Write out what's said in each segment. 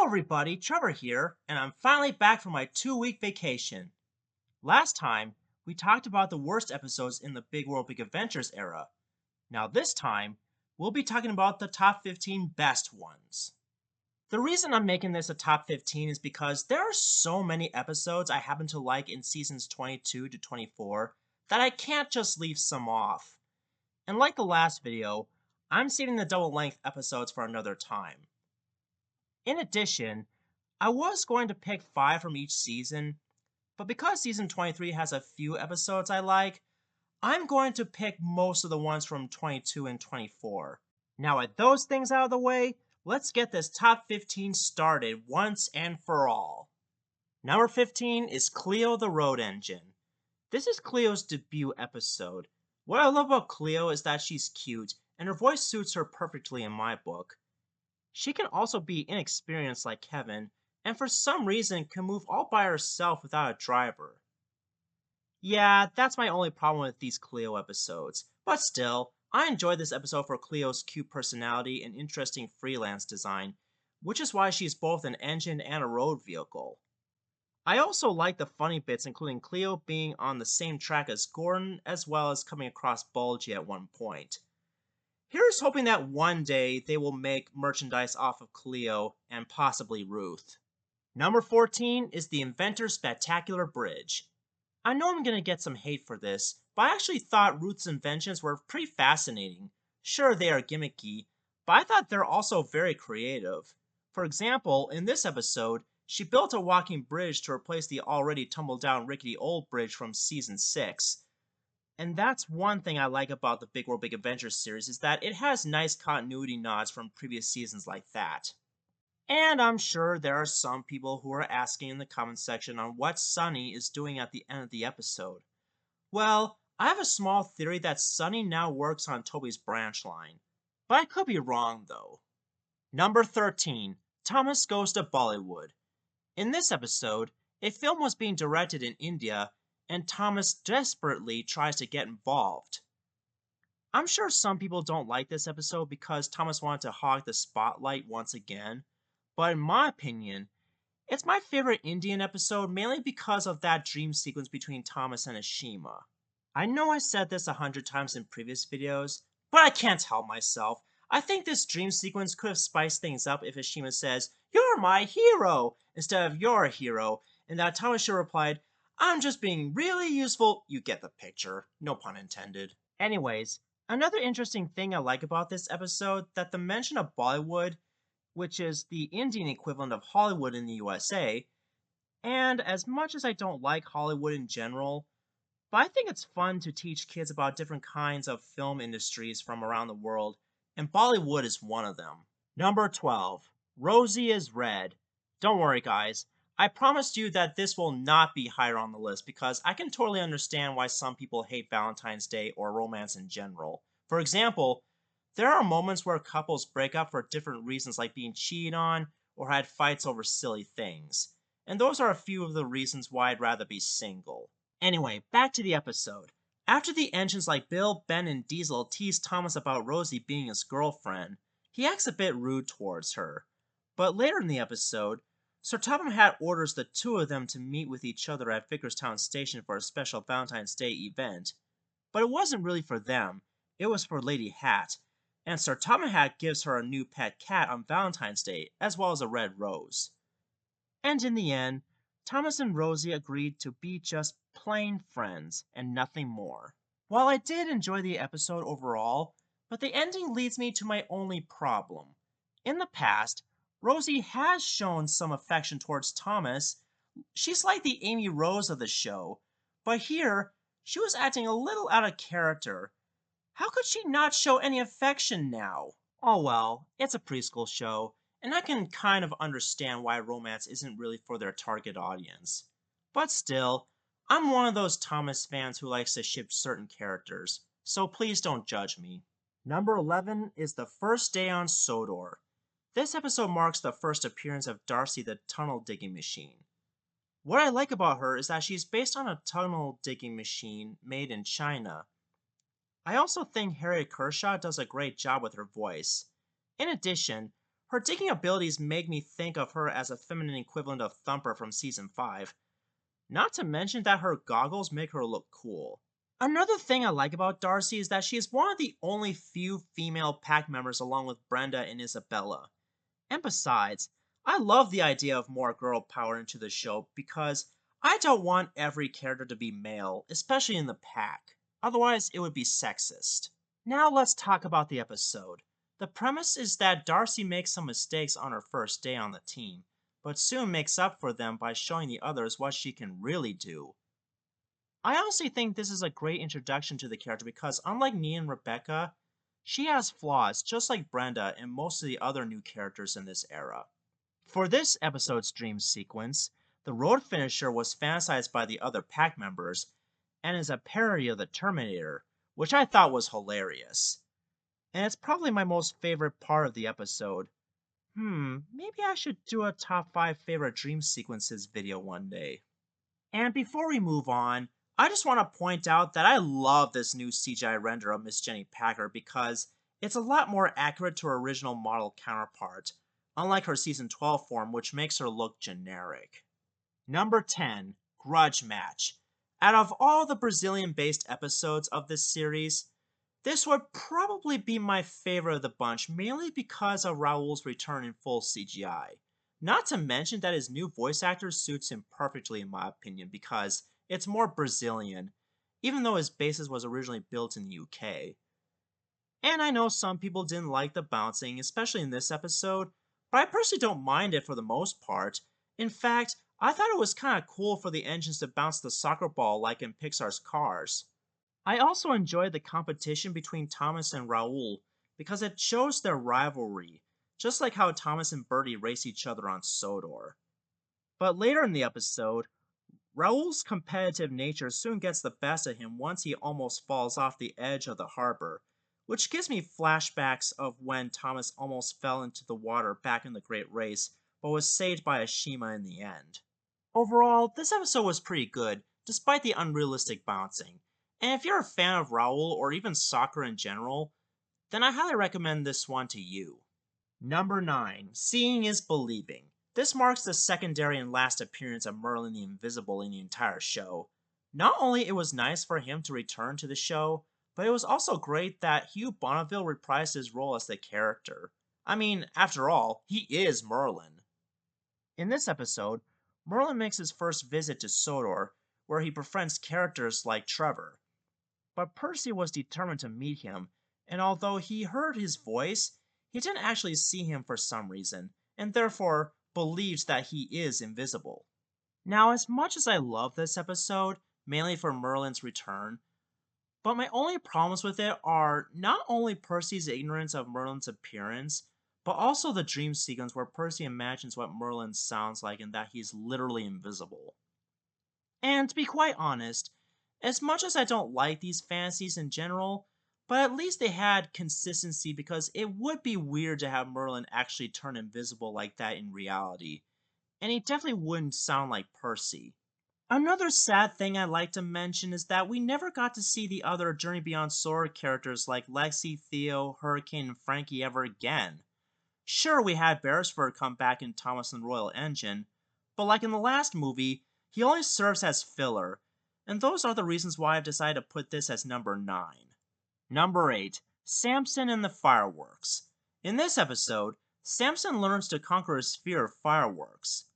everybody, Trevor here, and I'm finally back from my 2-week vacation. Last time, we talked about the worst episodes in the Big World Big Adventures era. Now this time, we'll be talking about the top 15 best ones. The reason I'm making this a top 15 is because there are so many episodes I happen to like in seasons 22 to 24 that I can't just leave some off. And like the last video, I'm saving the double length episodes for another time. In addition, I was going to pick 5 from each season, but because season 23 has a few episodes I like, I'm going to pick most of the ones from 22 and 24. Now with those things out of the way, let's get this top 15 started once and for all. Number 15 is Cleo the Road Engine. This is Cleo's debut episode. What I love about Cleo is that she's cute, and her voice suits her perfectly in my book. She can also be inexperienced like Kevin, and for some reason can move all by herself without a driver. Yeah, that's my only problem with these Cleo episodes, but still, I enjoyed this episode for Cleo's cute personality and interesting freelance design, which is why she's both an engine and a road vehicle. I also like the funny bits, including Cleo being on the same track as Gordon, as well as coming across Bulgy at one point. Here's hoping that one day they will make merchandise off of Cleo and possibly Ruth. Number 14 is the Inventor Spectacular Bridge. I know I'm gonna get some hate for this, but I actually thought Ruth's inventions were pretty fascinating. Sure, they are gimmicky, but I thought they're also very creative. For example, in this episode, she built a walking bridge to replace the already tumbled down rickety old bridge from season 6. And that's one thing I like about the Big World Big Adventures series is that it has nice continuity nods from previous seasons like that. And I'm sure there are some people who are asking in the comment section on what Sunny is doing at the end of the episode. Well, I have a small theory that Sunny now works on Toby's branch line. But I could be wrong though. Number 13, Thomas Goes to Bollywood. In this episode, a film was being directed in India and Thomas desperately tries to get involved. I'm sure some people don't like this episode because Thomas wanted to hog the spotlight once again, but in my opinion, it's my favorite Indian episode mainly because of that dream sequence between Thomas and Ashima. I know I said this 100 times in previous videos, but I can't help myself. I think this dream sequence could have spiced things up if Ashima says, "You're my hero," instead of "You're a hero," and that Thomas should have replied, "I'm just being really useful." You get the picture. No pun intended. Anyways, another interesting thing I like about this episode that the mention of Bollywood, which is the Indian equivalent of Hollywood in the USA, and as much as I don't like Hollywood in general, but I think it's fun to teach kids about different kinds of film industries from around the world, and Bollywood is one of them. Number 12, Rosie is Red. Don't worry guys, I promised you that this will not be higher on the list because I can totally understand why some people hate Valentine's Day or romance in general. For example, there are moments where couples break up for different reasons like being cheated on or had fights over silly things. And those are a few of the reasons why I'd rather be single. Anyway, back to the episode. After the engines like Bill, Ben, and Diesel tease Thomas about Rosie being his girlfriend, he acts a bit rude towards her. But later in the episode, Sir Topham Hatt orders the two of them to meet with each other at Vickerstown Station for a special Valentine's Day event. But it wasn't really for them, it was for Lady Hatt, and Sir Topham Hatt gives her a new pet cat on Valentine's Day, as well as a red rose. And in the end, Thomas and Rosie agreed to be just plain friends and nothing more. While I did enjoy the episode overall, but the ending leads me to my only problem. In the past, Rosie has shown some affection towards Thomas. She's like the Amy Rose of the show, but here, she was acting a little out of character. How could she not show any affection now? Oh well, it's a preschool show, and I can kind of understand why romance isn't really for their target audience. But still, I'm one of those Thomas fans who likes to ship certain characters, so please don't judge me. Number 11 is The First Day on Sodor. This episode marks the first appearance of Darcy the tunnel digging machine. What I like about her is that she's based on a tunnel digging machine made in China. I also think Harriet Kershaw does a great job with her voice. In addition, Her digging abilities make me think of her as a feminine equivalent of Thumper from Season 5. Not to mention that her goggles make her look cool. Another thing I like about Darcy is that she is one of the only few female pack members along with Brenda and Isabella. And besides, I love the idea of more girl power into the show because I don't want every character to be male, especially in the pack. Otherwise, it would be sexist. Now let's talk about the episode. The premise is that Darcy makes some mistakes on her first day on the team, but soon makes up for them by showing the others what she can really do. I honestly think this is a great introduction to the character because, unlike Nia and Rebecca, she has flaws just like Brenda and most of the other new characters in this era. For this episode's dream sequence, the road finisher was fantasized by the other pack members and is a parody of the Terminator, which I thought was hilarious. And it's probably my most favorite part of the episode. Maybe I should do a top 5 favorite dream sequences video one day. And before we move on, I just want to point out that I love this new CGI render of Miss Jenny Packer because it's a lot more accurate to her original model counterpart, unlike her season 12 form, which makes her look generic. Number 10, Grudge Match. Out of all the Brazilian-based episodes of this series, this would probably be my favorite of the bunch, mainly because of Raul's return in full CGI. Not to mention that his new voice actor suits him perfectly in my opinion because it's more Brazilian, even though his basis was originally built in the UK. And I know some people didn't like the bouncing, especially in this episode, but I personally don't mind it for the most part. In fact, I thought it was kinda cool for the engines to bounce the soccer ball like in Pixar's Cars. I also enjoyed the competition between Thomas and Raul because it shows their rivalry, just like how Thomas and Bertie race each other on Sodor. But later in the episode, Raul's competitive nature soon gets the best of him once he almost falls off the edge of the harbor, which gives me flashbacks of when Thomas almost fell into the water back in the Great Race, but was saved by Ashima in the end. Overall, this episode was pretty good, despite the unrealistic bouncing. And if you're a fan of Raul or even soccer in general, then I highly recommend this one to you. Number 9. Seeing is Believing. This marks the secondary and last appearance of Merlin the Invisible in the entire show. Not only it was nice for him to return to the show, but it was also great that Hugh Bonneville reprised his role as the character. I mean, after all, he is Merlin. In this episode, Merlin makes his first visit to Sodor, where he befriends characters like Trevor. But Percy was determined to meet him, and although he heard his voice, he didn't actually see him for some reason, and therefore believes that he is invisible. Now, as much as I love this episode, mainly for Merlin's return, but my only problems with it are not only Percy's ignorance of Merlin's appearance, but also the dream sequence where Percy imagines what Merlin sounds like and that he's literally invisible. And to be quite honest, as much as I don't like these fantasies in general, but at least they had consistency because it would be weird to have Merlin actually turn invisible like that in reality, and he definitely wouldn't sound like Percy. Another sad thing I'd like to mention is that we never got to see the other Journey Beyond Sword characters like Lexi, Theo, Hurricane, and Frankie ever again. Sure, we had Beresford come back in Thomas and Royal Engine, but like in the last movie, he only serves as filler, and those are the reasons why I've decided to put this as number 9. Number 8. Samson and the Fireworks. In this episode, Samson learns to conquer his fear of fireworks.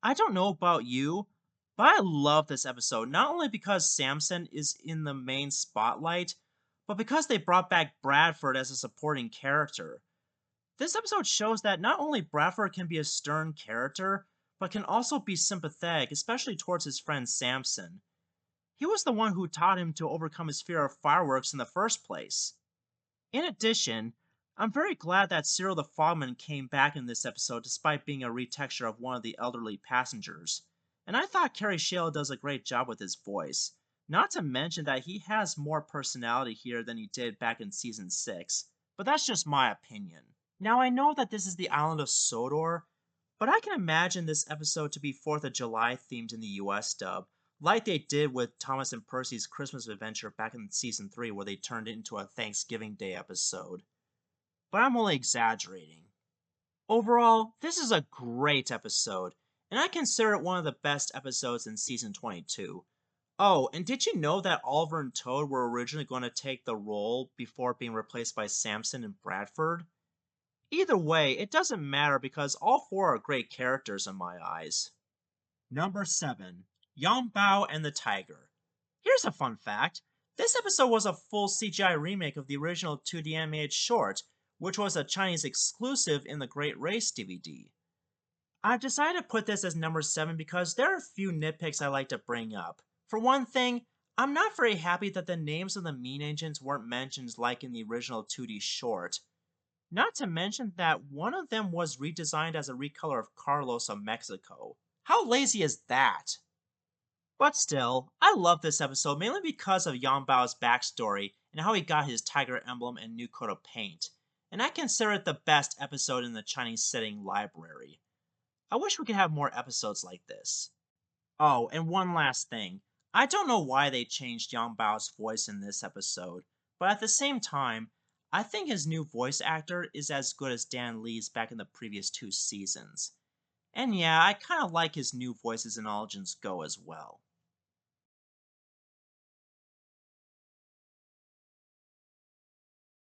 I don't know about you, but I love this episode not only because Samson is in the main spotlight, but because they brought back Bradford as a supporting character. This episode shows that not only Bradford can be a stern character, but can also be sympathetic, especially towards his friend Samson. He was the one who taught him to overcome his fear of fireworks in the first place. In addition, I'm very glad that Cyril the Fogman came back in this episode despite being a retexture of one of the elderly passengers. And I thought Carrie Shale does a great job with his voice. Not to mention that he has more personality here than he did back in season 6. But that's just my opinion. Now I know that this is the island of Sodor, but I can imagine this episode to be 4th of July themed in the US dub, like they did with Thomas and Percy's Christmas adventure back in season 3 where they turned it into a Thanksgiving Day episode. But I'm only exaggerating. Overall, this is a great episode, and I consider it one of the best episodes in season 22. Oh, and did you know that Oliver and Toad were originally going to take the role before being replaced by Samson and Bradford? Either way, it doesn't matter because all four are great characters in my eyes. Number 7. Yongbao and the Tiger. Here's a fun fact. This episode was a full CGI remake of the original 2D animated short, which was a Chinese exclusive in the Great Race DVD. I've decided to put this as number 7 because there are a few nitpicks I like to bring up. For one thing, I'm not very happy that the names of the mean agents weren't mentioned like in the original 2D short. Not to mention that one of them was redesigned as a recolor of Carlos of Mexico. How lazy is that? But still, I love this episode mainly because of Yongbao's backstory and how he got his tiger emblem and new coat of paint, and I consider it the best episode in the Chinese setting library. I wish we could have more episodes like this. Oh, and one last thing. I don't know why they changed Yongbao's voice in this episode, but at the same time, I think his new voice actor is as good as Dan Lee's back in the previous 2 seasons. And yeah, I kinda like his new voices in All Agents Go as well.